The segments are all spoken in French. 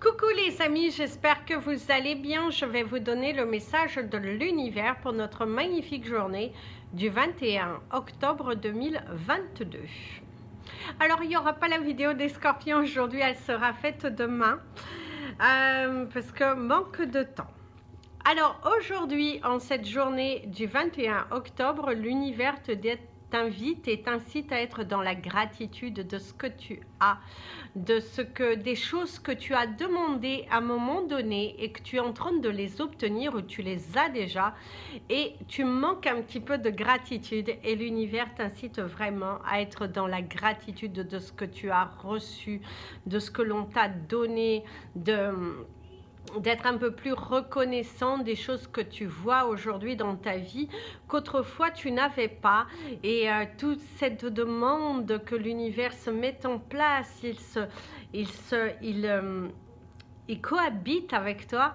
Coucou les amis, j'espère que vous allez bien. Je vais vous donner le message de l'univers pour notre magnifique journée du 21 octobre 2022. Alors, il n'y aura pas la vidéo des scorpions aujourd'hui, elle sera faite demain parce que manque de temps. Alors, aujourd'hui, en cette journée du 21 octobre, l'univers t'invite et t'incite à être dans la gratitude de ce que tu as, des choses que tu as demandées à un moment donné et que tu es en train de les obtenir ou tu les as déjà et tu manques un petit peu de gratitude et l'univers t'incite vraiment à être dans la gratitude de ce que tu as reçu, de ce que l'on t'a donné, d'être un peu plus reconnaissant des choses que tu vois aujourd'hui dans ta vie qu'autrefois tu n'avais pas et toute cette demande que l'univers se mette en place, il cohabite avec toi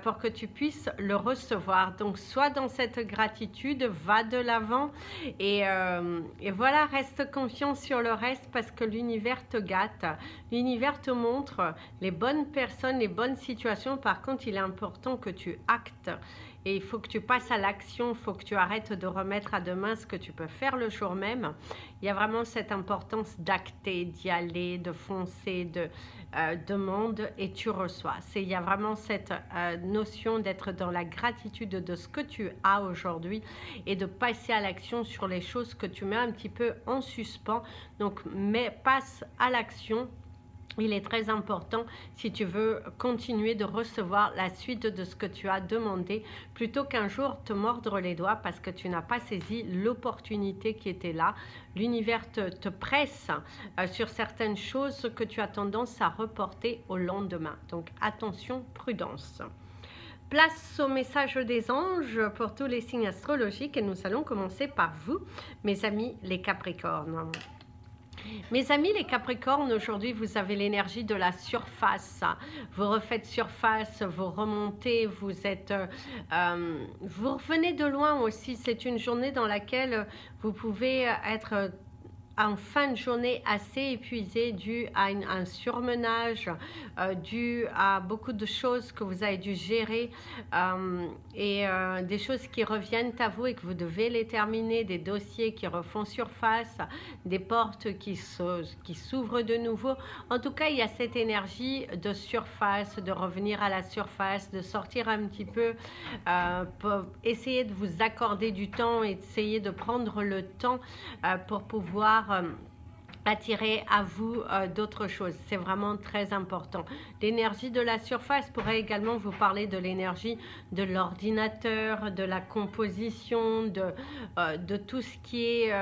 pour que tu puisses le recevoir. Donc sois dans cette gratitude, va de l'avant et voilà, reste confiant sur le reste parce que l'univers te gâte, l'univers te montre les bonnes personnes, les bonnes situations. Par contre, il est important que tu actes et il faut que tu passes à l'action, il faut que tu arrêtes de remettre à demain ce que tu peux faire le jour même. Il y a vraiment cette importance d'acter, d'y aller, de foncer, de demande et tu reçois. Il y a vraiment cette notion d'être dans la gratitude de ce que tu as aujourd'hui et de passer à l'action sur les choses que tu mets un petit peu en suspens. Donc, passe à l'action. Il est très important si tu veux continuer de recevoir la suite de ce que tu as demandé plutôt qu'un jour te mordre les doigts parce que tu n'as pas saisi l'opportunité qui était là. L'univers te presse sur certaines choses que tu as tendance à reporter au lendemain. Donc attention, prudence. Place au message des anges pour tous les signes astrologiques et nous allons commencer par vous, mes amis les Capricornes. Mes amis les Capricornes, aujourd'hui vous avez l'énergie de la surface, vous refaites surface, vous remontez, vous revenez de loin aussi. C'est une journée dans laquelle vous pouvez être en fin de journée assez épuisé dû à un surmenage, dû à beaucoup de choses que vous avez dû gérer des choses qui reviennent à vous et que vous devez les terminer, des dossiers qui refont surface, des portes qui s'ouvrent de nouveau. En tout cas, il y a cette énergie de surface, de revenir à la surface, de sortir un petit peu, pour essayer de vous accorder du temps et essayer de prendre le temps pour pouvoir attirer à vous d'autres choses. C'est vraiment très important. L'énergie de la surface pourrait également vous parler de l'énergie de l'ordinateur, de la composition, de tout ce qui est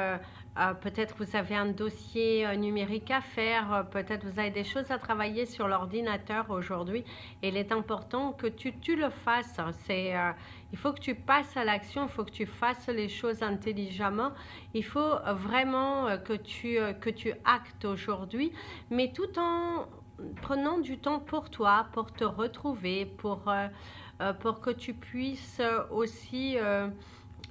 peut-être vous avez un dossier numérique à faire, peut-être vous avez des choses à travailler sur l'ordinateur aujourd'hui. Il est important que tu le fasses. Il faut que tu passes à l'action, il faut que tu fasses les choses intelligemment. Il faut vraiment que tu actes aujourd'hui, mais tout en prenant du temps pour toi, pour te retrouver, pour que tu puisses aussi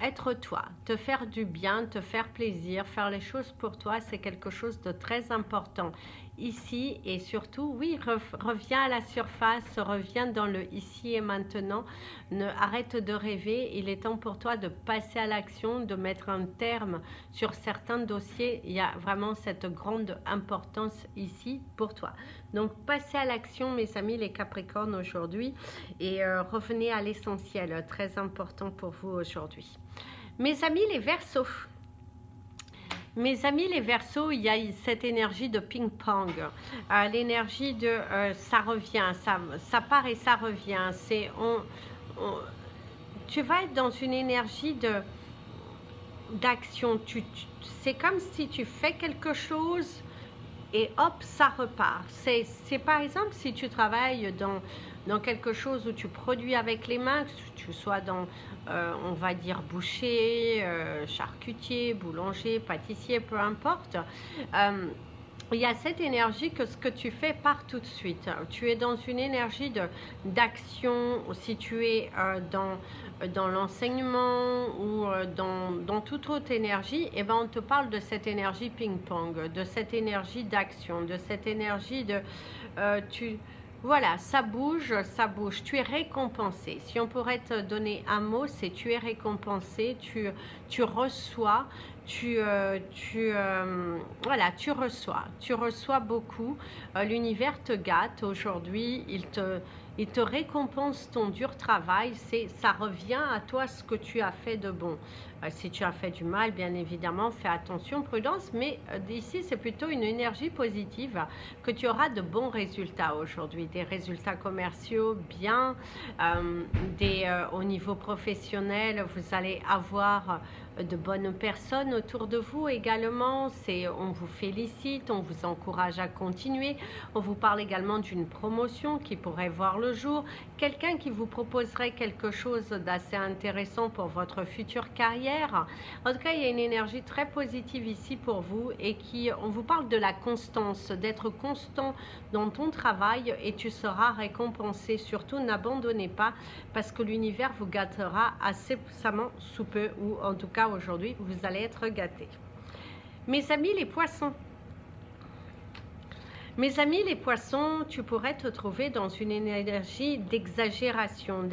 être toi, te faire du bien, te faire plaisir, faire les choses pour toi, c'est quelque chose de très important ici et surtout, oui, reviens à la surface, reviens dans le ici et maintenant, arrête de rêver, il est temps pour toi de passer à l'action, de mettre un terme sur certains dossiers, il y a vraiment cette grande importance ici pour toi. Donc, passez à l'action, mes amis les Capricornes aujourd'hui et revenez à l'essentiel, très important pour vous aujourd'hui. Mes amis les Verseaux. Mes amis les Verseaux, il y a cette énergie de ping-pong, l'énergie de ça revient, ça part et ça revient. Tu vas être dans une énergie d'action. C'est comme si tu fais quelque chose et hop, ça repart. C'est par exemple si tu travailles dans quelque chose où tu produis avec les mains, que tu sois dans, on va dire, boucher, charcutier, boulanger, pâtissier, peu importe. Il y a cette énergie que ce que tu fais part tout de suite. Tu es dans une énergie d'action, si tu es dans l'enseignement ou dans toute autre énergie, et ben on te parle de cette énergie ping-pong, de cette énergie d'action, de cette énergie de... Voilà, ça bouge, tu es récompensé. Si on pourrait te donner un mot, c'est tu es récompensé, tu reçois, voilà, tu reçois beaucoup. L'univers te gâte aujourd'hui, il te récompense ton dur travail, ça revient à toi ce que tu as fait de bon. Si tu as fait du mal, bien évidemment, fais attention, prudence, mais ici c'est plutôt une énergie positive que tu auras de bons résultats aujourd'hui, des résultats commerciaux bien, au niveau professionnel, vous allez avoir de bonnes personnes autour de vous également. On vous félicite, on vous encourage à continuer. On vous parle également d'une promotion qui pourrait voir le jour. Quelqu'un qui vous proposerait quelque chose d'assez intéressant pour votre future carrière. En tout cas, il y a une énergie très positive ici pour vous et on vous parle de la constance, d'être constant dans ton travail et tu seras récompensé. Surtout, n'abandonnez pas parce que l'univers vous gâtera assez puissamment sous peu ou en tout cas aujourd'hui, vous allez être gâtés. Mes amis les poissons, tu pourrais te trouver dans une énergie d'exagération,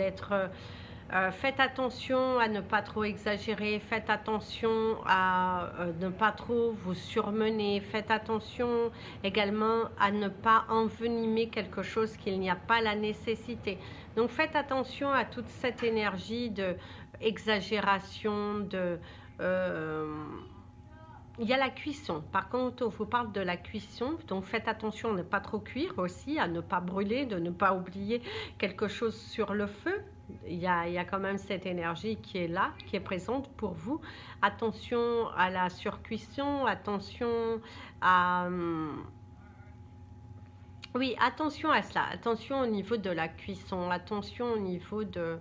faites attention à ne pas trop exagérer, faites attention à ne pas trop vous surmener, faites attention également à ne pas envenimer quelque chose qu'il n'y a pas la nécessité. Donc faites attention à toute cette énergie d'exagération, il y a la cuisson. Par contre, on vous parle de la cuisson. Donc, faites attention à ne pas trop cuire aussi, à ne pas brûler, de ne pas oublier quelque chose sur le feu. Il y a quand même cette énergie qui est là, qui est présente pour vous. Attention à la surcuisson, attention à... Oui, attention à cela. Attention au niveau de la cuisson. Attention au niveau de...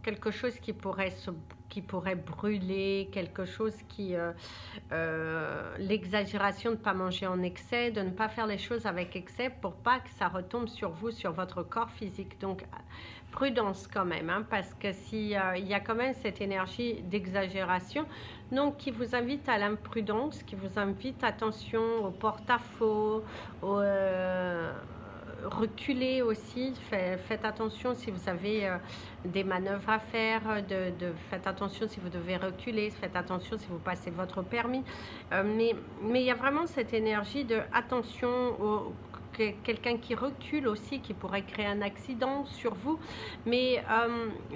quelque chose qui pourrait brûler, quelque chose l'exagération de ne pas manger en excès, de ne pas faire les choses avec excès pour pas que ça retombe sur vous, sur votre corps physique. Donc prudence quand même, hein, parce que il y a quand même cette énergie d'exagération, donc qui vous invite à l'imprudence, qui vous invite attention au porte-à-faux, reculer aussi, faites attention si vous avez des manœuvres à faire, faites attention si vous devez reculer, faites attention si vous passez votre permis, mais il y a vraiment cette énergie de attention quelqu'un qui recule aussi, qui pourrait créer un accident sur vous, mais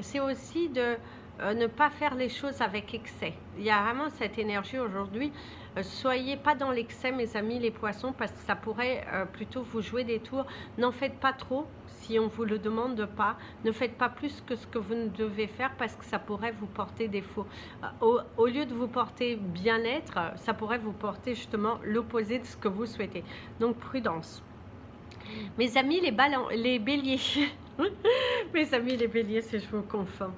c'est aussi de ne pas faire les choses avec excès. Il y a vraiment cette énergie aujourd'hui. Soyez pas dans l'excès, mes amis les poissons, parce que ça pourrait plutôt vous jouer des tours. N'en faites pas trop si on vous le demande pas. Ne faites pas plus que ce que vous ne devez faire parce que ça pourrait vous porter défaut. Au lieu de vous porter bien-être, ça pourrait vous porter justement l'opposé de ce que vous souhaitez. Donc prudence. Mes amis les béliers, mes amis les béliers, si je vous confonds.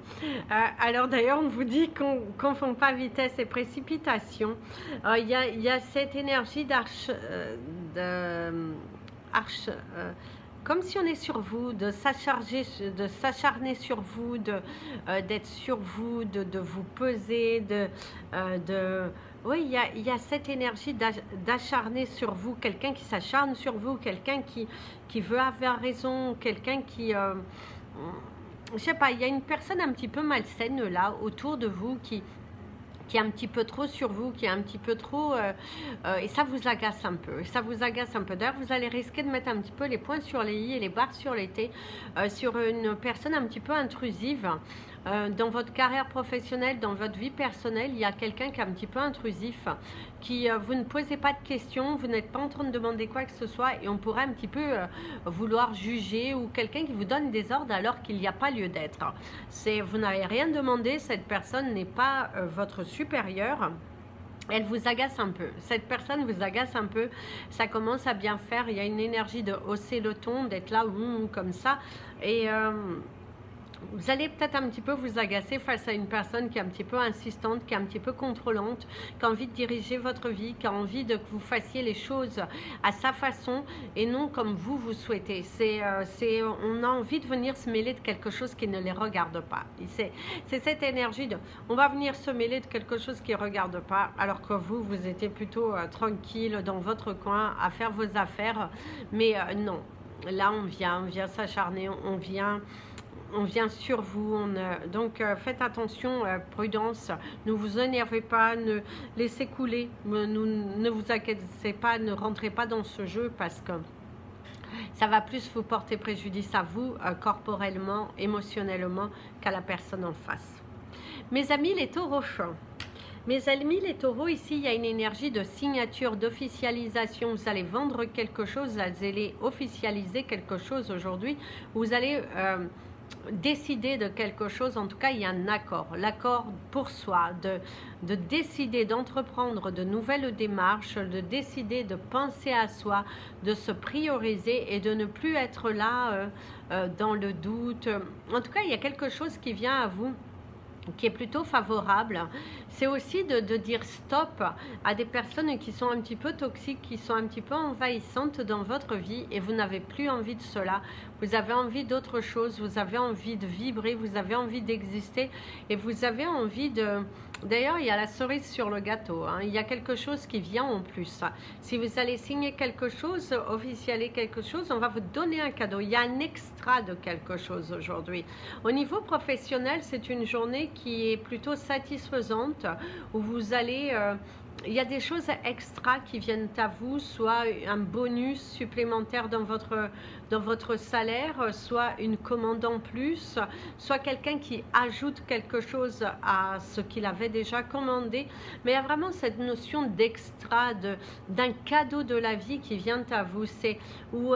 Alors d'ailleurs, on vous dit qu'on ne confond pas vitesse et précipitation. Il y a cette énergie comme si on est sur vous, de s'acharner sur vous, d'être sur vous, de vous peser, oui, il y a cette énergie d'acharner sur vous, quelqu'un qui s'acharne sur vous, quelqu'un qui veut avoir raison, quelqu'un qui... je sais pas, il y a une personne un petit peu malsaine là, autour de vous, qui est un petit peu trop sur vous, qui est un petit peu trop... et ça vous agace un peu. Ça vous agace un peu. D'ailleurs, vous allez risquer de mettre un petit peu les points sur les i et les barres sur les t sur une personne un petit peu intrusive. Dans votre carrière professionnelle, dans votre vie personnelle, il y a quelqu'un qui est un petit peu intrusif, vous ne posez pas de questions, vous n'êtes pas en train de demander quoi que ce soit et on pourrait un petit peu vouloir juger, ou quelqu'un qui vous donne des ordres alors qu'il n'y a pas lieu d'être. Vous n'avez rien demandé, cette personne n'est pas votre supérieur. Elle vous agace un peu, cette personne vous agace un peu, ça commence à bien faire, il y a une énergie de hausser le ton, d'être là comme ça, et vous allez peut-être un petit peu vous agacer face à une personne qui est un petit peu insistante, qui est un petit peu contrôlante, qui a envie de diriger votre vie, qui a envie que vous fassiez les choses à sa façon et non comme vous souhaitez. On a envie de venir se mêler de quelque chose qui ne les regarde pas. C'est cette énergie de on va venir se mêler de quelque chose qui ne regarde pas, alors que vous étiez plutôt tranquille dans votre coin à faire vos affaires, mais non. Là, on vient s'acharner, on vient sur vous. Donc, faites attention, prudence. Ne vous énervez pas, ne laissez couler. Ne vous inquiétez pas, ne rentrez pas dans ce jeu parce que ça va plus vous porter préjudice à vous, corporellement, émotionnellement, qu'à la personne en face. Mes amis les taureaux, mes amis les taureaux, ici il y a une énergie de signature, d'officialisation. Vous allez vendre quelque chose, vous allez officialiser quelque chose aujourd'hui. Vous allez décider de quelque chose, en tout cas il y a un accord, l'accord pour soi, de décider d'entreprendre de nouvelles démarches, de décider de penser à soi, de se prioriser et de ne plus être là dans le doute. En tout cas il y a quelque chose qui vient à vous qui est plutôt favorable. C'est aussi de dire stop à des personnes qui sont un petit peu toxiques, qui sont un petit peu envahissantes dans votre vie et vous n'avez plus envie de cela. Vous avez envie d'autre chose, vous avez envie de vibrer, vous avez envie d'exister et vous avez envie de... D'ailleurs, il y a la cerise sur le gâteau, hein. Il y a quelque chose qui vient en plus. Si vous allez signer quelque chose, officialiser quelque chose, on va vous donner un cadeau. Il y a un extra de quelque chose aujourd'hui. Au niveau professionnel, c'est une journée qui est plutôt satisfaisante, où vous allez... il y a des choses extra qui viennent à vous, soit un bonus supplémentaire dans votre salaire, soit une commande en plus, soit quelqu'un qui ajoute quelque chose à ce qu'il avait déjà commandé. Mais il y a vraiment cette notion d'extra, d'un cadeau de la vie qui vient à vous. C'est où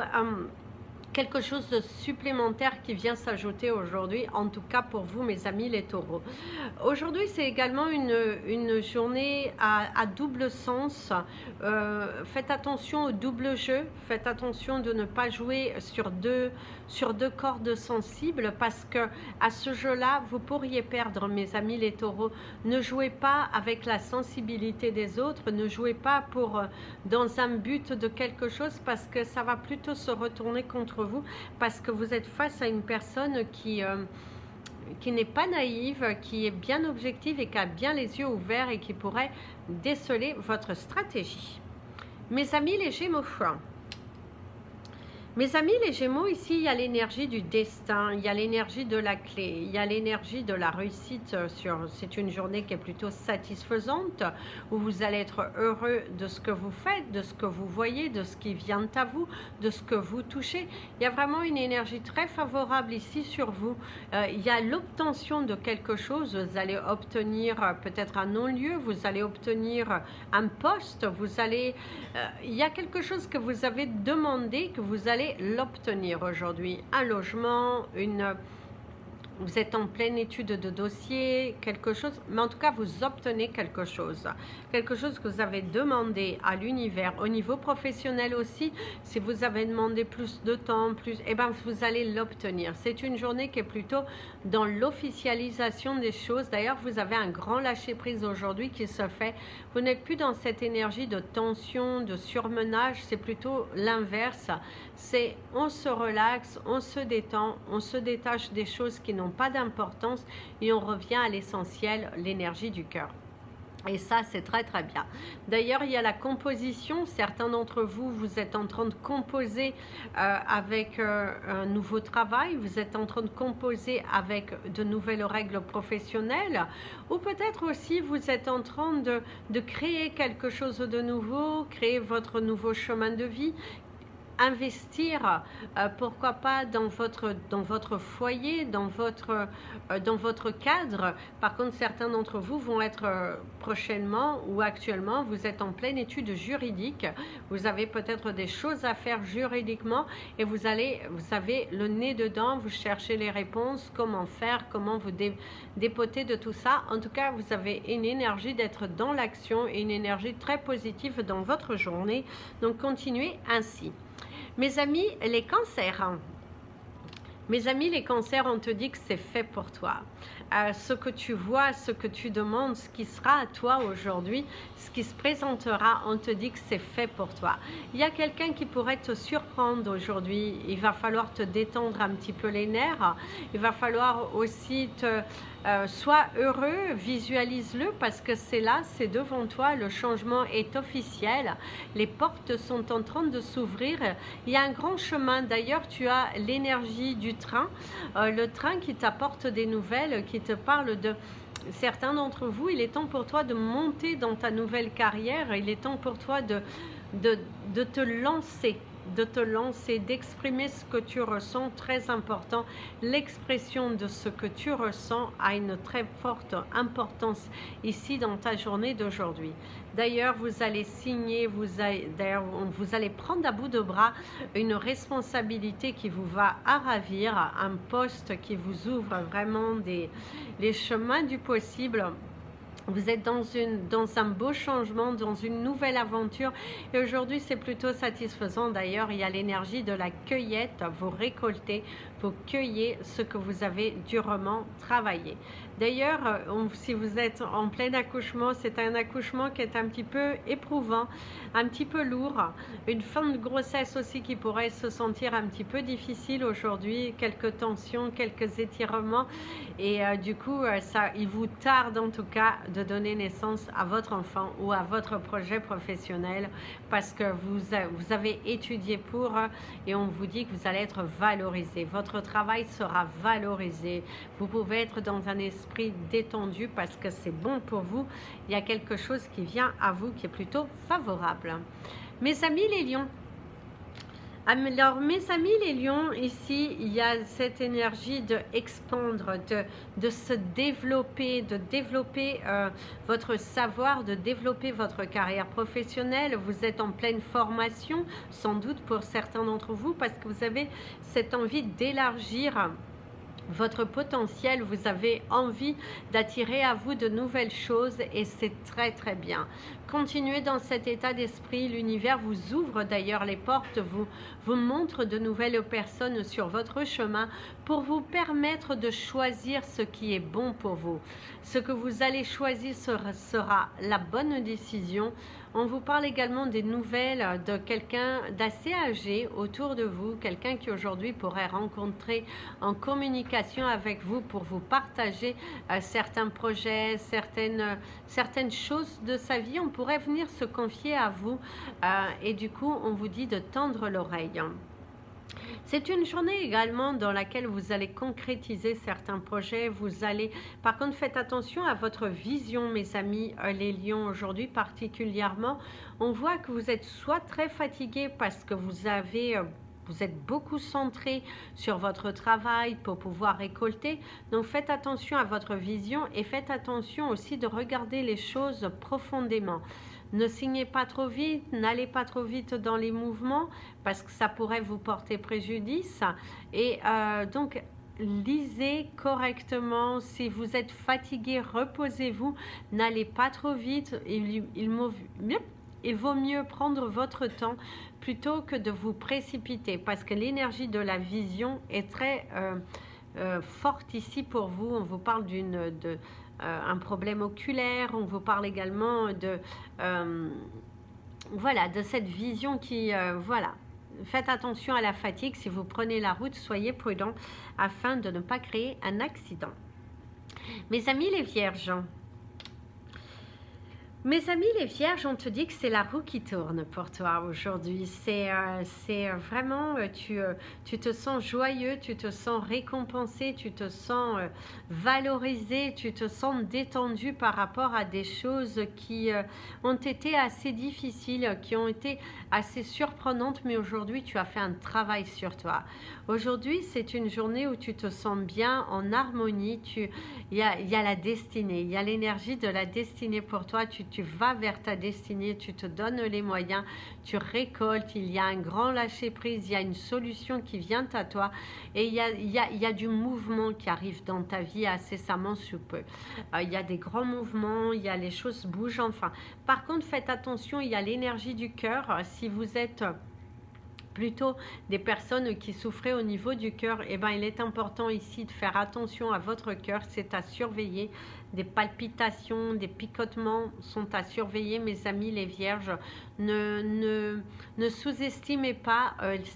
quelque chose de supplémentaire qui vient s'ajouter aujourd'hui, en tout cas pour vous mes amis les taureaux. Aujourd'hui c'est également une journée à double sens. Faites attention au double jeu, faites attention de ne pas jouer sur deux cordes sensibles parce que à ce jeu là vous pourriez perdre mes amis les taureaux. Ne jouez pas avec la sensibilité des autres, ne jouez pas dans un but de quelque chose parce que ça va plutôt se retourner contre vous parce que vous êtes face à une personne qui n'est pas naïve, qui est bien objective et qui a bien les yeux ouverts et qui pourrait déceler votre stratégie. Mes amis les Gémeaux, mes amis les Gémeaux, ici il y a l'énergie du destin, il y a l'énergie de la clé, il y a l'énergie de la réussite. C'est une journée qui est plutôt satisfaisante, où vous allez être heureux de ce que vous faites, de ce que vous voyez, de ce qui vient à vous, de ce que vous touchez. Il y a vraiment une énergie très favorable ici sur vous. Il y a l'obtention de quelque chose, vous allez obtenir peut-être un non-lieu, vous allez obtenir un poste, il y a quelque chose que vous avez demandé, que vous allez l'obtenir aujourd'hui, un logement, vous êtes en pleine étude de dossier, quelque chose, mais en tout cas vous obtenez quelque chose que vous avez demandé à l'univers. Au niveau professionnel aussi, si vous avez demandé plus de temps, vous allez l'obtenir. C'est une journée qui est plutôt dans l'officialisation des choses. D'ailleurs, vous avez un grand lâcher-prise aujourd'hui qui se fait. Vous n'êtes plus dans cette énergie de tension, de surmenage, c'est plutôt l'inverse. C'est on se relaxe, on se détend, on se détache des choses qui n'ont pas d'importance et on revient à l'essentiel, l'énergie du cœur. Et ça, c'est très très bien. D'ailleurs, il y a la composition. Certains d'entre vous, vous êtes en train de composer avec un nouveau travail. Vous êtes en train de composer avec de nouvelles règles professionnelles. Ou peut-être aussi, vous êtes en train de créer quelque chose de nouveau, créer votre nouveau chemin de vie. Investir, pourquoi pas dans votre foyer, dans votre cadre. Par contre, certains d'entre vous vont être prochainement ou actuellement, vous êtes en pleine étude juridique. Vous avez peut-être des choses à faire juridiquement et vous avez le nez dedans, vous cherchez les réponses, comment faire, comment vous dépoter de tout ça. En tout cas, vous avez une énergie d'être dans l'action et une énergie très positive dans votre journée. Donc, continuez ainsi. Mes amis, les cancers. Mes amis, les cancers, on te dit que c'est fait pour toi. Ce que tu vois, ce que tu demandes, ce qui sera à toi aujourd'hui, ce qui se présentera, on te dit que c'est fait pour toi. Il y a quelqu'un qui pourrait te surprendre aujourd'hui. Il va falloir te détendre un petit peu les nerfs. Il va falloir aussi sois heureux, visualise-le parce que c'est là, c'est devant toi, le changement est officiel. Les portes sont en train de s'ouvrir. Il y a un grand chemin. D'ailleurs, tu as l'énergie du train, le train qui t'apporte des nouvelles, qui te parle de certains d'entre vous. Il est temps pour toi de monter dans ta nouvelle carrière. Il est temps pour toi de te lancer. D'exprimer ce que tu ressens, très important. L'expression de ce que tu ressens a une très forte importance ici dans ta journée d'aujourd'hui. D'ailleurs, vous allez signer, vous allez prendre à bout de bras une responsabilité qui vous va à ravir, un poste qui vous ouvre vraiment les chemins du possible. Vous êtes dans un beau changement, dans une nouvelle aventure et aujourd'hui c'est plutôt satisfaisant. D'ailleurs, il y a l'énergie de la cueillette, vous récoltez, vous cueillez ce que vous avez durement travaillé. D'ailleurs, si vous êtes en plein accouchement, c'est un accouchement qui est un petit peu éprouvant, un petit peu lourd, une fin de grossesse aussi qui pourrait se sentir un petit peu difficile aujourd'hui, quelques tensions, quelques étirements et du coup, il vous tarde en tout cas de donner naissance à votre enfant ou à votre projet professionnel parce que vous avez étudié pour et on vous dit que vous allez être valorisé. Votre travail sera valorisé. Vous pouvez être dans un esprit détendu parce que c'est bon pour vous. Il y a quelque chose qui vient à vous qui est plutôt favorable. Mes amis les lions, alors mes amis les lions, ici il y a cette énergie de expandre, de se développer, de développer votre savoir, de développer votre carrière professionnelle. Vous êtes en pleine formation, sans doute pour certains d'entre vous, parce que vous avez cette envie d'élargir votre potentiel, vous avez envie d'attirer à vous de nouvelles choses et c'est très très bien. Continuez dans cet état d'esprit, l'univers vous ouvre d'ailleurs les portes, vous montre de nouvelles personnes sur votre chemin pour vous permettre de choisir ce qui est bon pour vous. Ce que vous allez choisir sera la bonne décision. On vous parle également des nouvelles de quelqu'un d'assez âgé autour de vous, quelqu'un qui aujourd'hui pourrait rencontrer en communication avec vous pour vous partager certains projets, certaines choses de sa vie. On pourrait venir se confier à vous et du coup on vous dit de tendre l'oreille. C'est une journée également dans laquelle vous allez concrétiser certains projets. Par contre, faites attention à votre vision, mes amis, les lions, aujourd'hui particulièrement. On voit que vous êtes soit très fatigué parce que vous êtes beaucoup centré sur votre travail pour pouvoir récolter. Donc faites attention à votre vision et faites attention aussi de regarder les choses profondément. Ne signez pas trop vite, n'allez pas trop vite dans les mouvements parce que ça pourrait vous porter préjudice. Et donc, lisez correctement. Si vous êtes fatigué, reposez-vous. N'allez pas trop vite. Il vaut mieux prendre votre temps plutôt que de vous précipiter parce que l'énergie de la vision est très forte ici pour vous. On vous parle un problème oculaire, on vous parle également voilà, de cette vision qui, voilà. Faites attention à la fatigue, si vous prenez la route, soyez prudents afin de ne pas créer un accident. Mes amis les vierges, mes amis les vierges, on te dit que c'est la roue qui tourne pour toi aujourd'hui. C'est vraiment, tu te sens joyeux, tu te sens récompensé, tu te sens valorisé, tu te sens détendu par rapport à des choses qui ont été assez difficiles, qui ont été assez surprenantes, mais aujourd'hui tu as fait un travail sur toi. Aujourd'hui c'est une journée où tu te sens bien, en harmonie, il y a la destinée, il y a l'énergie de la destinée pour toi, tu vas vers ta destinée, tu te donnes les moyens, tu récoltes, il y a un grand lâcher-prise, il y a une solution qui vient à toi et il y a du mouvement qui arrive dans ta vie incessamment sous peu. Il y a des grands mouvements, il y a les choses bougent enfin. Par contre, faites attention, il y a l'énergie du cœur. Si vous êtes plutôt des personnes qui souffraient au niveau du cœur, eh ben, il est important ici de faire attention à votre cœur, c'est à surveiller. Des palpitations, des picotements sont à surveiller, mes amis les vierges. Ne sous-estimez pas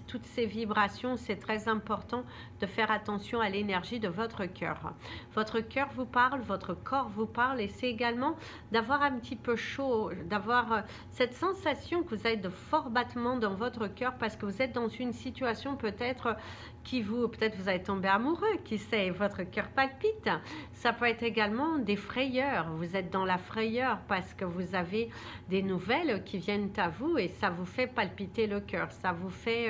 toutes ces vibrations, c'est très important de faire attention à l'énergie de votre cœur. Votre cœur vous parle, votre corps vous parle, et c'est également d'avoir un petit peu chaud, d'avoir cette sensation que vous avez de forts battements dans votre cœur parce que vous êtes dans une situation peut-être peut-être vous avez tombé amoureux, qui sait, votre cœur palpite. Ça peut être également des frayeurs, vous êtes dans la frayeur parce que vous avez des nouvelles qui viennent à vous et ça vous fait palpiter le cœur, ça vous fait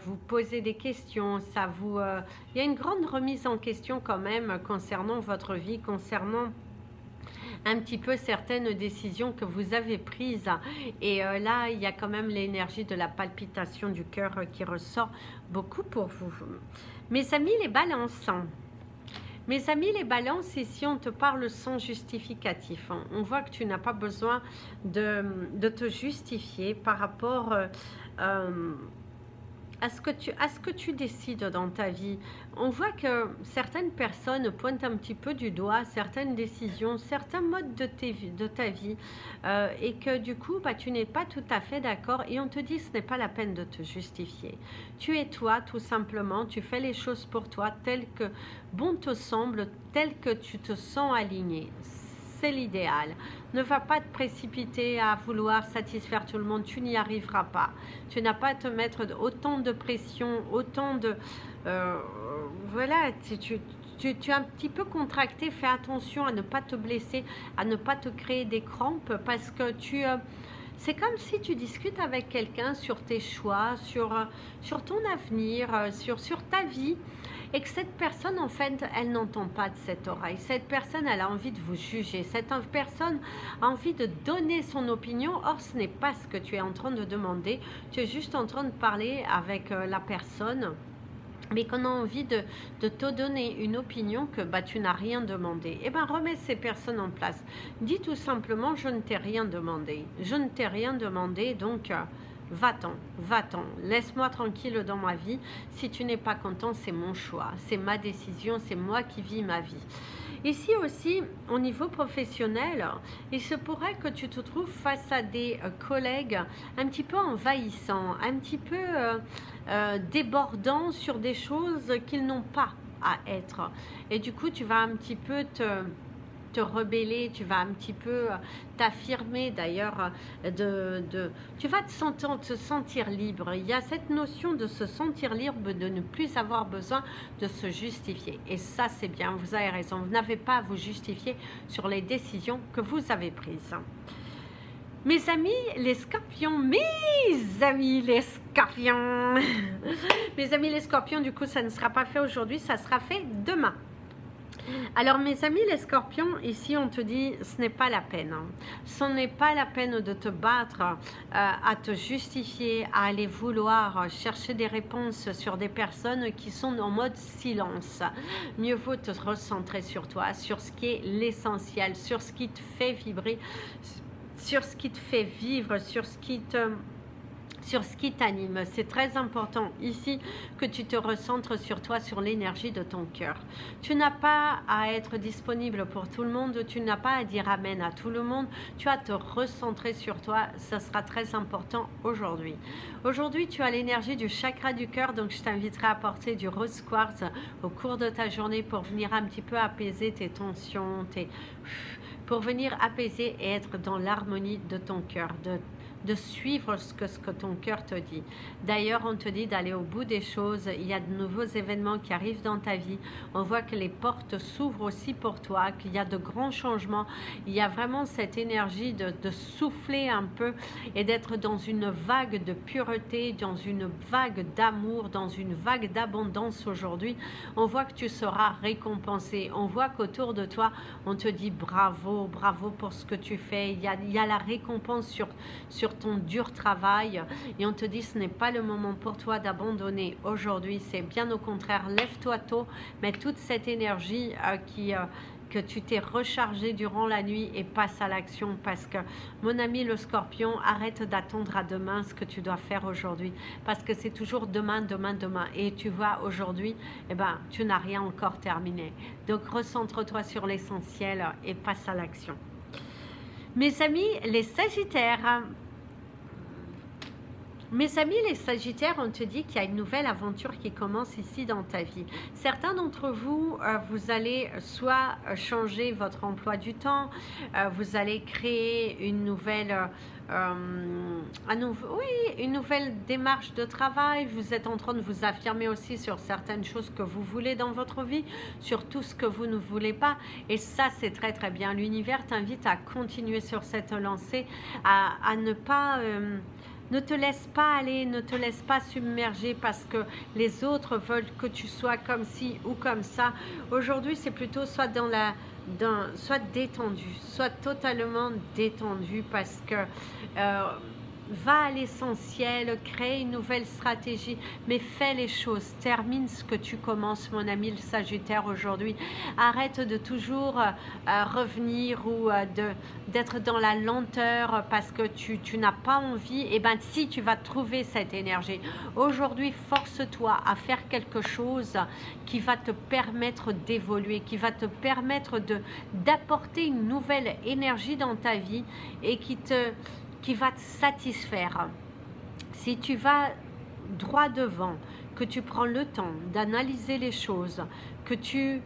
vous poser des questions, il y a une grande remise en question quand même concernant votre vie, concernant un petit peu certaines décisions que vous avez prises. Et là, il y a quand même l'énergie de la palpitation du cœur qui ressort beaucoup pour vous. Mes amis les balances. Mes amis les balances, ici on te parle sans justificatif. On voit que tu n'as pas besoin de te justifier par rapport à ce que tu décides dans ta vie. On voit que certaines personnes pointent un petit peu du doigt certaines décisions, certains modes de ta vie et que du coup tu n'es pas tout à fait d'accord et on te dit ce n'est pas la peine de te justifier. Tu es toi tout simplement, tu fais les choses pour toi telles que bon te semble, telles que tu te sens aligné. C'est l'idéal. Ne va pas te précipiter à vouloir satisfaire tout le monde, tu n'y arriveras pas. Tu n'as pas à te mettre autant de pression, autant de... voilà, tu es un petit peu contracté, fais attention à ne pas te blesser, à ne pas te créer des crampes parce que c'est comme si tu discutes avec quelqu'un sur tes choix, sur ton avenir, sur ta vie. Et que cette personne, en fait, elle n'entend pas de cette oreille. Cette personne, elle a envie de vous juger. Cette personne a envie de donner son opinion. Or, ce n'est pas ce que tu es en train de demander. Tu es juste en train de parler avec la personne, mais qu'on a envie de te donner une opinion que tu n'as rien demandé. Eh bien, remets ces personnes en place. Dis tout simplement, je ne t'ai rien demandé. Je ne t'ai rien demandé, donc... va-t'en, va-t'en, laisse-moi tranquille dans ma vie. Si tu n'es pas content, c'est mon choix, c'est ma décision, c'est moi qui vis ma vie. Ici aussi, au niveau professionnel, il se pourrait que tu te trouves face à des collègues un petit peu envahissants, un petit peu débordants sur des choses qu'ils n'ont pas à être. Et du coup, tu vas un petit peu te rebeller, tu vas un petit peu t'affirmer d'ailleurs, tu vas te sentir libre. Il y a cette notion de se sentir libre, de ne plus avoir besoin de se justifier. Et ça, c'est bien, vous avez raison. Vous n'avez pas à vous justifier sur les décisions que vous avez prises. Mes amis les scorpions, mes amis les scorpions, mes amis les scorpions, du coup, ça ne sera pas fait aujourd'hui, ça sera fait demain. Alors mes amis les scorpions, ici on te dit ce n'est pas la peine. Ce n'est pas la peine de te battre, à te justifier, à aller vouloir chercher des réponses sur des personnes qui sont en mode silence. Mieux vaut te recentrer sur toi, sur ce qui est l'essentiel, sur ce qui te fait vibrer, sur ce qui te fait vivre, sur ce qui t'anime. C'est très important ici que tu te recentres sur toi, sur l'énergie de ton cœur. Tu n'as pas à être disponible pour tout le monde, tu n'as pas à dire amen à tout le monde, tu as à te recentrer sur toi, ça sera très important aujourd'hui. Aujourd'hui, tu as l'énergie du chakra du cœur, donc je t'inviterai à porter du rose quartz au cours de ta journée pour venir un petit peu apaiser tes tensions, pour venir apaiser et être dans l'harmonie de ton cœur, de suivre ce que ton cœur te dit. D'ailleurs, on te dit d'aller au bout des choses. Il y a de nouveaux événements qui arrivent dans ta vie. On voit que les portes s'ouvrent aussi pour toi, qu'il y a de grands changements. Il y a vraiment cette énergie de souffler un peu et d'être dans une vague de pureté, dans une vague d'amour, dans une vague d'abondance aujourd'hui. On voit que tu seras récompensé. On voit qu'autour de toi, on te dit bravo, bravo pour ce que tu fais. Il y a la récompense sur ton dur travail et on te dit ce n'est pas le moment pour toi d'abandonner aujourd'hui, c'est bien au contraire, lève-toi tôt, mais toute cette énergie que tu t'es rechargé durant la nuit et passe à l'action, parce que mon ami le Scorpion, arrête d'attendre à demain ce que tu dois faire aujourd'hui, parce que c'est toujours demain, demain, demain, et tu vois aujourd'hui, eh ben, tu n'as rien encore terminé. Donc recentre-toi sur l'essentiel et passe à l'action. Mes amis les Sagittaires, les Sagittaires, on te dit qu'il y a une nouvelle aventure qui commence ici dans ta vie. Certains d'entre vous, vous allez soit changer votre emploi du temps, vous allez créer une nouvelle, une nouvelle démarche de travail. Vous êtes en train de vous affirmer aussi sur certaines choses que vous voulez dans votre vie, sur tout ce que vous ne voulez pas. Et ça, c'est très très bien. L'univers t'invite à continuer sur cette lancée, à ne pas... ne te laisse pas aller, ne te laisse pas submerger parce que les autres veulent que tu sois comme ci ou comme ça. Aujourd'hui, c'est plutôt soit soit détendu, soit totalement détendu, parce que va à l'essentiel, crée une nouvelle stratégie, mais fais les choses, termine ce que tu commences, mon ami le Sagittaire, aujourd'hui. Arrête de toujours revenir ou d'être dans la lenteur parce que tu n'as pas envie. Et bien si, tu vas trouver cette énergie. Aujourd'hui, force-toi à faire quelque chose qui va te permettre d'évoluer, qui va te permettre d'apporter une nouvelle énergie dans ta vie et qui va te satisfaire. Si tu vas droit devant, que tu prends le temps d'analyser les choses, que tu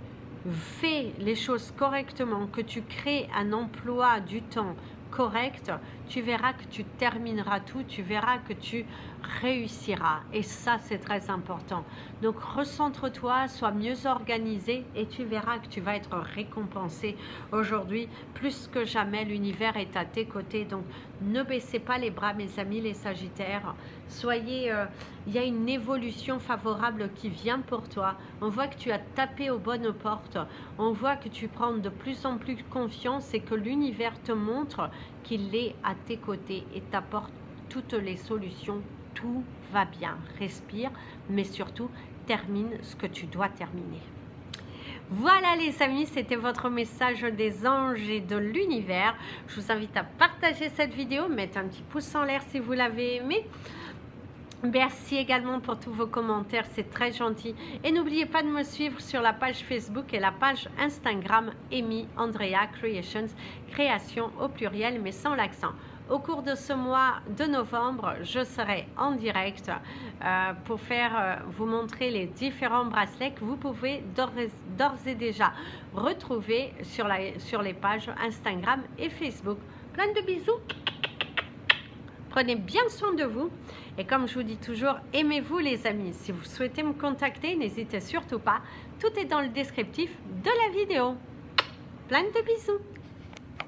fais les choses correctement, que tu crées un emploi du temps correct, tu verras que tu termineras tout, tu verras que tu réussiras. Et ça, c'est très important. Donc, recentre-toi, sois mieux organisé et tu verras que tu vas être récompensé aujourd'hui. Plus que jamais, l'univers est à tes côtés. Donc, ne baissez pas les bras, mes amis, les Sagittaires. Soyez... il y a une évolution favorable qui vient pour toi. On voit que tu as tapé aux bonnes portes. On voit que tu prends de plus en plus confiance et que l'univers te montre qu'il est à tes côtés et t'apporte toutes les solutions. Tout va bien. Respire, mais surtout, termine ce que tu dois terminer. Voilà les amis, c'était votre message des anges et de l'univers. Je vous invite à partager cette vidéo, mettre un petit pouce en l'air si vous l'avez aimé. Merci également pour tous vos commentaires, c'est très gentil. Et n'oubliez pas de me suivre sur la page Facebook et la page Instagram Amy Andrea Creations, création au pluriel mais sans l'accent. Au cours de ce mois de novembre, je serai en direct pour vous montrer les différents bracelets que vous pouvez d'ores et déjà retrouver sur les pages Instagram et Facebook. Plein de bisous. Prenez bien soin de vous. Et comme je vous dis toujours, aimez-vous les amis. Si vous souhaitez me contacter, n'hésitez surtout pas. Tout est dans le descriptif de la vidéo. Plein de bisous.